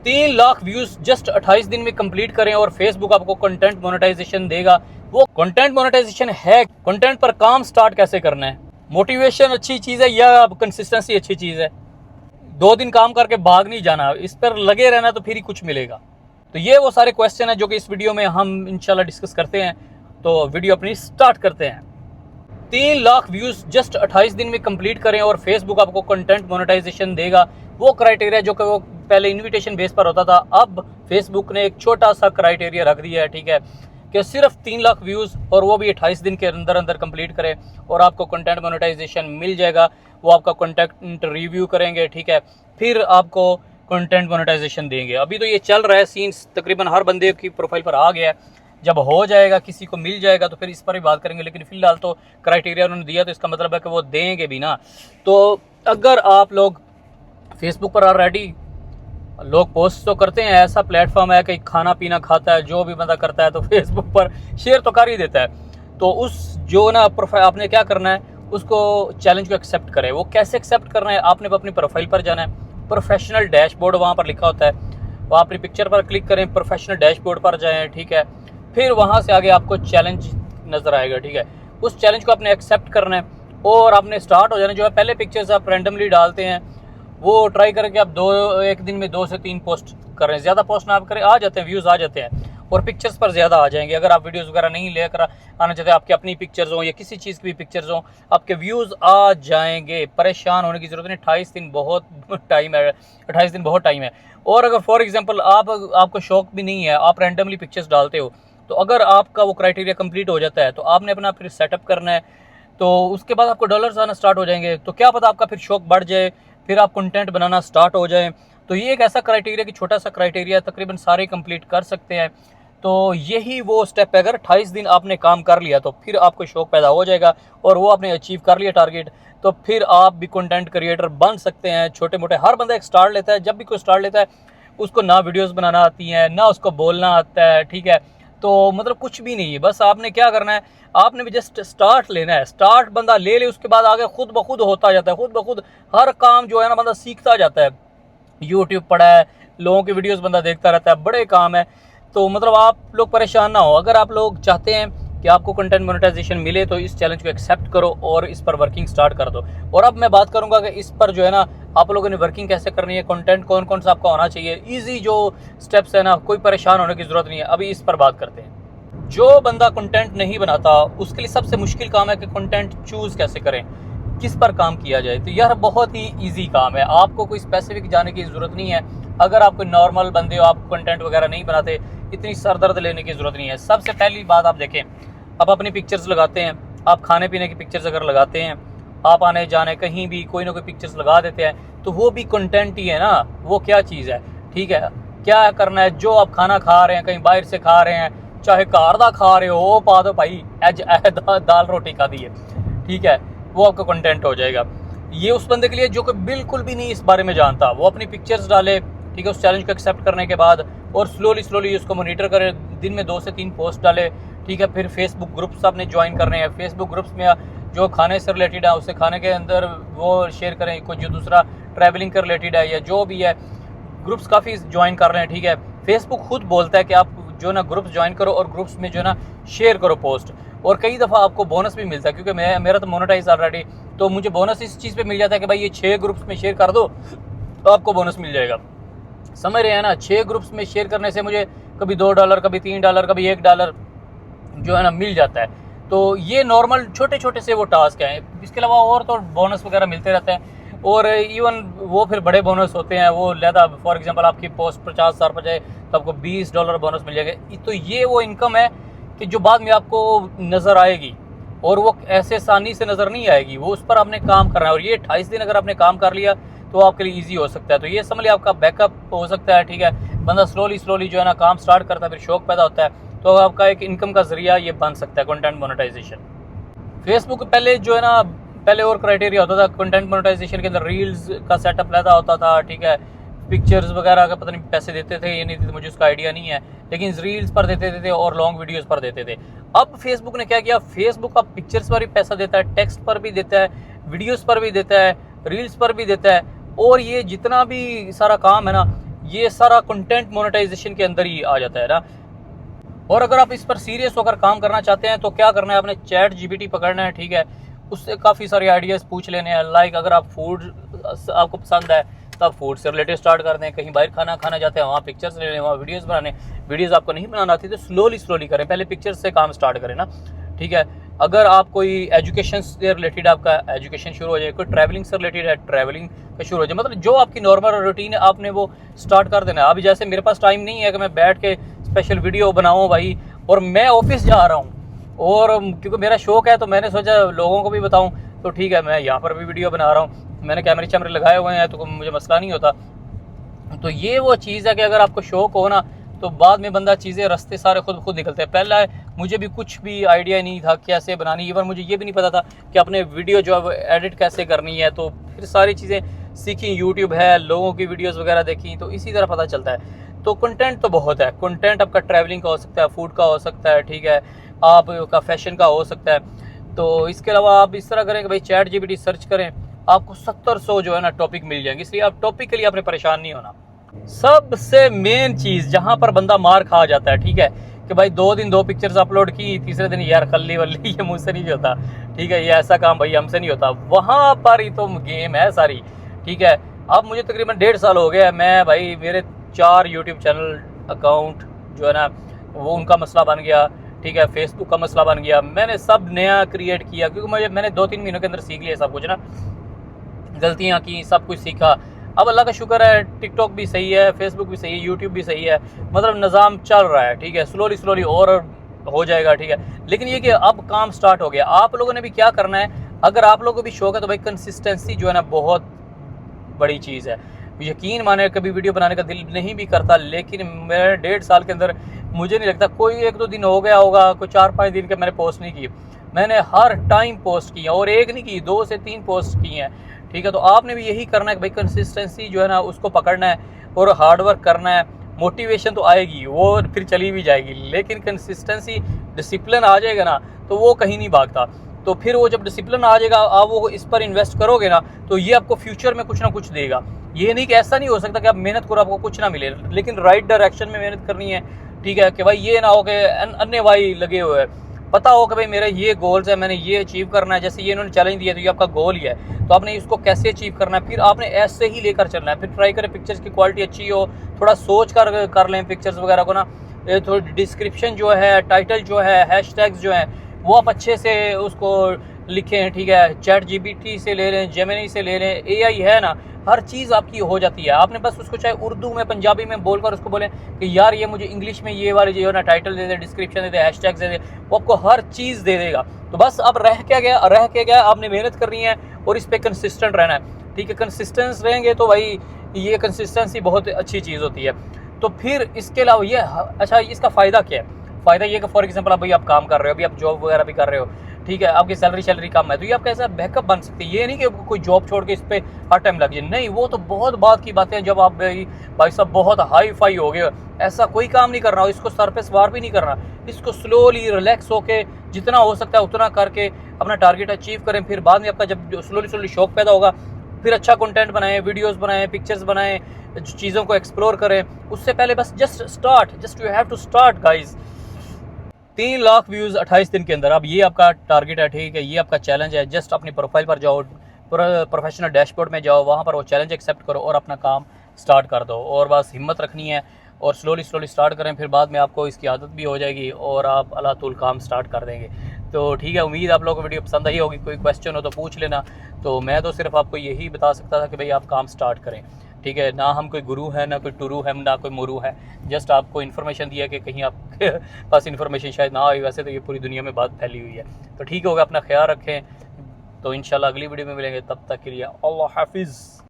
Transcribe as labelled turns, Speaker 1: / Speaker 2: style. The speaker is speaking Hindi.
Speaker 1: 3 लाख व्यूज जस्ट 28 दिन में कंप्लीट करें और फेसबुक आपको कंटेंट मोनेटाइजेशन देगा। वो कंटेंट मोनेटाइजेशन है, कंटेंट पर काम स्टार्ट कैसे करना है। मोटिवेशन अच्छी चीज़ है या कंसिस्टेंसी अच्छी चीज़ है? 2 दिन काम करके भाग नहीं जाना, इस पर लगे रहना तो फिर ही कुछ मिलेगा। तो ये वो सारे क्वेश्चन है जो कि इस वीडियो में हम इंशाल्लाह डिस्कस करते हैं। तो वीडियो अपनी स्टार्ट करते हैं। 3 लाख व्यूज जस्ट 28 दिन में कंप्लीट करें और फेसबुक आपको कंटेंट मोनेटाइजेशन देगा। वो क्राइटेरिया जो कि वो पहले इनविटेशन बेस पर होता था, अब फेसबुक ने एक छोटा सा क्राइटेरिया रख दिया है, ठीक है, कि सिर्फ 3 लाख व्यूज़ और वो भी 28 दिन के अंदर अंदर कंप्लीट करें और आपको कंटेंट मोनेटाइजेशन मिल जाएगा। वो आपका कंटेंट रिव्यू करेंगे, ठीक है, फिर आपको कंटेंट मोनेटाइजेशन देंगे। अभी तो ये चल रहा है सीन, तकरीबन हर बंदे की प्रोफाइल पर आ गया है। जब हो जाएगा, किसी को मिल जाएगा तो फिर इस पर भी बात करेंगे, लेकिन फिलहाल तो क्राइटेरिया उन्होंने दिया तो इसका मतलब है कि वो देंगे भी ना। तो अगर आप लोग फेसबुक पर ऑलरेडी लोग पोस्ट तो करते हैं, ऐसा प्लेटफॉर्म है कि खाना पीना खाता है, जो भी बंदा करता है तो फेसबुक पर शेयर तो कर ही देता है। तो उस जो ना प्रोफाइल आपने क्या करना है, उसको चैलेंज को एक्सेप्ट करें। वो कैसे एक्सेप्ट करना है, आपने अपनी प्रोफाइल पर जाना है, प्रोफेशनल डैशबोर्ड वहाँ पर लिखा होता है, वो अपनी पिक्चर पर क्लिक करें, प्रोफेशनल डैशबोर्ड पर जाएँ, ठीक है, फिर वहाँ से आगे आपको चैलेंज नज़र आएगा, ठीक है। उस चैलेंज को आपने एक्सेप्ट करना है और आपने स्टार्ट हो जाना। जो है पहले पिक्चर्स आप रैंडमली डालते हैं, वो ट्राई करके आप एक दिन में 2 से 3 पोस्ट करें, ज़्यादा पोस्ट ना आप करें, आ जाते हैं व्यूज़, आ जाते हैं और पिक्चर्स पर ज़्यादा आ जाएंगे। अगर आप वीडियोस वगैरह नहीं लेकर आना चाहते, आपकी अपनी पिक्चर्स हों या किसी चीज़ की भी पिक्चर्स हों, आपके व्यूज़ आ जाएंगे। परेशान होने की ज़रूरत नहीं, 28 दिन बहुत टाइम है, 28 दिन बहुत टाइम है। और अगर फॉर एग्जाम्पल आपको शौक भी नहीं है, आप रैंडमली पिक्चर्स डालते हो, तो अगर आपका वो क्राइटेरिया कंप्लीट हो जाता है तो आपने अपना फिर सेटअप करना है। तो उसके बाद आपको डॉलर्स आना स्टार्ट हो जाएंगे। तो क्या पता आपका फिर शौक बढ़ जाए, फिर आप कंटेंट बनाना स्टार्ट हो जाए। तो ये एक ऐसा क्राइटेरिया कि छोटा सा क्राइटेरिया, तकरीबन सारे कंप्लीट कर सकते हैं। तो यही वो स्टेप है, अगर 28 दिन आपने काम कर लिया तो फिर आपको शौक पैदा हो जाएगा और वो आपने अचीव कर लिया टारगेट, तो फिर आप भी कंटेंट क्रिएटर बन सकते हैं। छोटे मोटे हर बंदा एक स्टार्ट लेता है, जब भी कोई स्टार्ट लेता है उसको ना वीडियोस बनाना आती हैं, ना उसको बोलना आता है, ठीक है। तो मतलब कुछ भी नहीं है, बस आपने क्या करना है, आपने भी जस्ट स्टार्ट लेना है। स्टार्ट बंदा ले ले, उसके बाद आगे खुद ब खुद होता जाता है, खुद ब खुद हर काम जो है ना बंदा सीखता जाता है। यूट्यूब पड़ा है, लोगों की वीडियोस बंदा देखता रहता है, बड़े काम है। तो मतलब आप लोग परेशान ना हो। अगर आप लोग चाहते हैं कि आपको कंटेंट मोनेटाइजेशन मिले तो इस चैलेंज को एक्सेप्ट करो और इस पर वर्किंग स्टार्ट कर दो। और अब मैं बात करूंगा कि इस पर जो है ना आप लोगों ने वर्किंग कैसे करनी है, कंटेंट कौन कौन सा आपका होना चाहिए, ईजी जो स्टेप्स है ना, कोई परेशान होने की ज़रूरत नहीं है। अभी इस पर बात करते हैं। जो बंदा कंटेंट नहीं बनाता उसके लिए सबसे मुश्किल काम है कि कंटेंट चूज़ कैसे करें, किस पर काम किया जाए। तो यार बहुत ही इजी काम है, आपको कोई स्पेसिफिक जाने की ज़रूरत नहीं है। अगर आप कोई नॉर्मल बंदे हो, आप कंटेंट वगैरह नहीं बनाते, इतनी सरदर्द लेने की ज़रूरत नहीं है। सबसे पहली बात आप देखें, आप अपनी पिक्चर्स लगाते हैं, आप खाने पीने की पिक्चर्स अगर लगाते हैं, आप आने जाने कहीं भी कोई ना कोई पिक्चर्स लगा देते हैं, तो वो भी कंटेंट ही है ना। वो क्या चीज़ है, ठीक है। क्या करना है, जो आप खाना खा रहे हैं, कहीं बाहर से खा रहे हैं, चाहे घर दा खा रहे हो, वो पा दो भाई एज दाल रोटी खा दी है, ठीक है, वो आपका कंटेंट हो जाएगा। ये उस बंदे के लिए जो कि बिल्कुल भी नहीं इस बारे में जानता, वो अपनी पिक्चर्स डाले, ठीक है, उस चैलेंज को एक्सेप्ट करने के बाद और स्लोली उसको मॉनिटर करे, दिन में 2 से 3 पोस्ट डाले, ठीक है। फिर फेसबुक ग्रुप्स आपने ज्वाइन करने हैं, फेसबुक ग्रुप्स में जो खाने से रिलेटेड है उससे खाने के अंदर वो शेयर करें, कोई जो दूसरा ट्रैवलिंग के रिलेटेड है या जो भी है, ग्रुप्स काफ़ी ज्वाइन कर रहे हैं, ठीक है। फेसबुक खुद बोलता है कि आप जो ना ग्रुप्स ज्वाइन करो और ग्रुप्स में जो ना शेयर करो पोस्ट, और कई दफ़ा आपको बोनस भी मिलता है, क्योंकि मेरा तो मोनेटाइज ऑलरेडी, तो मुझे बोनस इस चीज़ पे मिल जाता है कि भाई ये 6 ग्रुप्स में शेयर कर दो तो आपको बोनस मिल जाएगा। समझ रहे हैं ना, 6 ग्रुप्स में शेयर करने से मुझे कभी $2, कभी $3, कभी $1 जो है ना मिल जाता है। तो ये नॉर्मल छोटे छोटे से वो टास्क हैं। इसके अलावा और तो बोनस वगैरह मिलते रहते हैं, और इवन वो फिर बड़े बोनस होते हैं। वो लेता, फॉर एग्जांपल आपकी पोस्ट 50,000 पर जाए तो आपको $20 बोनस मिल जाएगा। तो ये वो इनकम है कि जो बाद में आपको नज़र आएगी, और वो ऐसे आसानी से नज़र नहीं आएगी, वो उस पर आपने काम करना है। और ये 28 दिन अगर आपने काम कर लिया तो आपके लिए ईजी हो सकता है। तो ये समझ लिया आपका बैकअप हो सकता है, ठीक है। बंदा स्लोली जो है ना काम स्टार्ट करता है, फिर शौक पैदा होता है, तो आपका एक इनकम का जरिया ये बन सकता है कंटेंट मोनेटाइजेशन। फेसबुक पहले जो है ना, पहले और क्राइटेरिया होता था कंटेंट मोनेटाइजेशन के अंदर, रील्स का सेटअप रहता होता था, ठीक है। पिक्चर्स वगैरह का पता नहीं पैसे देते थे या नहीं देते, मुझे उसका आइडिया नहीं है, लेकिन रील्स पर देते थे और लॉन्ग वीडियोस पर देते थे। अब फेसबुक ने क्या किया, फेसबुक अब पिक्चर्स पर भी पैसा देता है, टेक्स्ट पर भी देता है, वीडियोस पर भी देता है, रील्स पर भी देता है। और ये जितना भी सारा काम है ना, ये सारा कंटेंट मोनेटाइजेशन के अंदर ही आ जाता है ना। और अगर आप इस पर सीरियस होकर काम करना चाहते हैं तो क्या करना है, आपने चैट जीपीटी पकड़ना है, ठीक है, उससे काफ़ी सारे आइडियाज़ पूछ लेने हैं। लाइक अगर आप फूड आपको पसंद है तो आप फूड से रिलेटेड स्टार्ट कर दें, कहीं बाहर खाना जाते हैं वहाँ पिक्चर्स ले लें, वहाँ वीडियोज़ बनाने। वीडियोज़ आपको नहीं बनाना आती तो स्लोली करें, पहले पिक्चर्स से काम स्टार्ट करें ना, ठीक है। अगर आप कोई एजुकेशन से रिलेटेड आपका एजुकेशन शुरू हो जाए, कोई ट्रैवलिंग से रिलेटेड है ट्रैवलिंग का शुरू हो जाए, मतलब जो आपकी नॉर्मल रूटीन है आपने वो स्टार्ट कर देना है। अभी जैसे मेरे पास टाइम नहीं है कि मैं बैठ के स्पेशल वीडियो बनाऊँ भाई, और मैं ऑफिस जा रहा हूँ, और क्योंकि मेरा शौक है तो मैंने सोचा लोगों को भी बताऊँ, तो ठीक है मैं यहाँ पर भी वीडियो बना रहा हूँ, मैंने कैमरे लगाए हुए हैं तो मुझे मसला नहीं होता। तो ये वो चीज़ है कि अगर आपको शौक हो ना तो बाद में बंदा चीज़ें रास्ते सारे खुद निकलते हैं। पहला मुझे भी कुछ भी आइडिया नहीं था कैसे बनानी, इवन मुझे ये भी नहीं पता था कि अपने वीडियो जो है एडिट कैसे करनी है, तो फिर सारी चीज़ें सीखी, यूट्यूब है, लोगों की वीडियोस वगैरह देखी, तो इसी तरह पता चलता है। तो कंटेंट तो बहुत है, कंटेंट आपका ट्रैवलिंग का हो सकता है, फूड का हो सकता है, ठीक है, आपका फैशन का हो सकता है। तो इसके अलावा आप इस तरह करें कि भाई चैट जीपीटी सर्च करें, आपको 70-100 जो है ना टॉपिक मिल जाएंगे, इसलिए आप टॉपिक के लिए आपने परेशान नहीं होना। सबसे मेन चीज़ जहाँ पर बंदा मार खा जाता है, ठीक है, कि भाई 2 दिन 2 पिक्चर्स अपलोड की, तीसरे दिन यार खल्ली वल्ली ये मुझसे नहीं होता, ठीक है, ये ऐसा काम भाई हमसे नहीं होता, वहाँ पर ही तो गेम है सारी, ठीक है। अब मुझे तकरीबन 1.5 साल हो गया, मैं भाई मेरे 4 यूट्यूब चैनल अकाउंट जो है ना वो उनका मसला बन गया, ठीक है, फेसबुक का मसला बन गया, मैंने सब नया क्रिएट किया क्योंकि मैंने 2-3 महीनों के अंदर सीख लिया सब कुछ ना, गलतियाँ की, सब कुछ सीखा। अब अल्लाह का शुक्र है टिकटॉक भी सही है, फेसबुक भी सही है, यूट्यूब भी सही है, मतलब निज़ाम चल रहा है, ठीक है, स्लोली और हो जाएगा, ठीक है। लेकिन ये कि अब काम स्टार्ट हो गया, आप लोगों ने भी क्या करना है, अगर आप लोगों को भी शौक है तो भाई कंसिस्टेंसी जो है ना बहुत बड़ी चीज़ है। यकीन माने कभी वीडियो बनाने का दिल नहीं भी करता, लेकिन मेरे 1.5 साल के अंदर मुझे नहीं लगता कोई 1-2 दिन हो गया होगा, कोई 4-5 दिन के मैंने पोस्ट नहीं की, मैंने हर टाइम पोस्ट किया, और एक नहीं की 2 से 3 पोस्ट की हैं, ठीक है। तो आपने भी यही करना है कि भाई कंसिस्टेंसी जो है ना उसको पकड़ना है और हार्डवर्क करना है। मोटिवेशन तो आएगी वो फिर चली भी जाएगी, लेकिन कंसिस्टेंसी डिसिप्लिन आ जाएगा ना तो वो कहीं नहीं भागता। तो फिर वो जब डिसिप्लिन आ जाएगा, आप वो इस पर इन्वेस्ट करोगे ना तो ये आपको फ्यूचर में कुछ ना कुछ देगा। ये नहीं कि ऐसा नहीं हो सकता कि आप मेहनत करो आपको कुछ ना मिले, लेकिन राइट डायरेक्शन में मेहनत करनी है, ठीक है, कि भाई ये ना हो कि अन्य भाई लगे हुए हैं, पता हो कि भाई मेरे ये गोल्स है, मैंने ये अचीव करना है, जैसे ये इन्होंने चैलेंज दिया तो ये आपका गोल ही है, तो आपने इसको कैसे अचीव करना है, फिर आपने ऐसे ही लेकर चलना है। फिर ट्राई करें पिक्चर्स की क्वालिटी अच्छी हो, थोड़ा सोच कर लें पिक्चर्स वगैरह को ना, थोड़ी डिस्क्रिप्शन जो है, टाइटल जो है, हैशटैग्स जो है वो आप अच्छे से उसको लिखें, ठीक है। चैट जीपीटी से ले लें, जेमिनी से ले लें, एआई है ना, हर चीज़ आपकी हो जाती है। आपने बस उसको चाहे उर्दू में, पंजाबी में बोलकर उसको बोलें कि यार ये मुझे इंग्लिश में ये वाली जो है ना टाइटल दे दे, डिस्क्रिप्शन दे दे, हैशटैग्स दे दे, वो आपको हर चीज़ दे देगा। तो बस अब रह के गया आपने मेहनत करनी है और इस पर कंसिस्टेंट रहना है, ठीक है। कंसिस्टेंस रहेंगे तो भाई ये कंसिस्टेंसी बहुत अच्छी चीज़ होती है। तो फिर इसके अलावा ये अच्छा, इसका फ़ायदा क्या है? फ़ायदा ये कि फॉर एग्जांपल भाई आप काम कर रहे हो, अभी आप जॉब वगैरह भी कर रहे हो, ठीक है, आपकी सैलरी कम है, तो ये आपका ऐसा बैकअप बन सकती है। ये नहीं कि कोई जॉब छोड़ के इस पर हर टाइम लग जाए, नहीं, वो तो बहुत बात की बातें हैं जब आप भाई साहब बहुत हाई फाई हो गए। ऐसा कोई काम नहीं करना, इसको सर पे सवार भी नहीं करना, इसको स्लोली रिलैक्स होके जितना हो सकता है उतना करके अपना टारगेट अचीव करें। फिर बाद में आपका जब स्लोली शौक पैदा होगा, फिर अच्छा कंटेंट बनाएं, वीडियोस बनाएं, पिक्चर्स बनाएं, चीज़ों को एक्सप्लोर करें। उससे पहले बस just you have to start guys. 3 lakh views 28 दिन के अंदर, अब ये आपका टारगेट है, ठीक है, ये आपका चैलेंज है। जस्ट अपनी प्रोफाइल पर जाओ, प्रोफेशनल डैशबोर्ड में जाओ, वहाँ पर वो चैलेंज एक्सेप्ट करो और अपना काम स्टार्ट कर दो। और बस हिम्मत रखनी है और स्लोली स्टार्ट करें, फिर बाद में आपको इसकी आदत भी हो जाएगी और आप अल्लाह तुल काम स्टार्ट कर देंगे। तो ठीक है, उम्मीद आप लोगों को वीडियो पसंद आई होगी। कोई क्वेश्चन हो तो पूछ लेना। तो मैं तो सिर्फ आपको यही बता सकता था कि भाई आप काम स्टार्ट करें, ठीक है। ना हम कोई गुरु है, ना कोई टुरू है, ना कोई मुरू है, जस्ट आपको इन्फॉर्मेशन दिया कि कहीं आपके पास इन्फॉर्मेशन शायद ना आई, वैसे तो ये पूरी दुनिया में बात फैली हुई है। तो ठीक होगा, अपना ख्याल रखें। तो इंशाल्लाह अगली वीडियो में मिलेंगे, तब तक के लिए अल्लाह हाफिज़।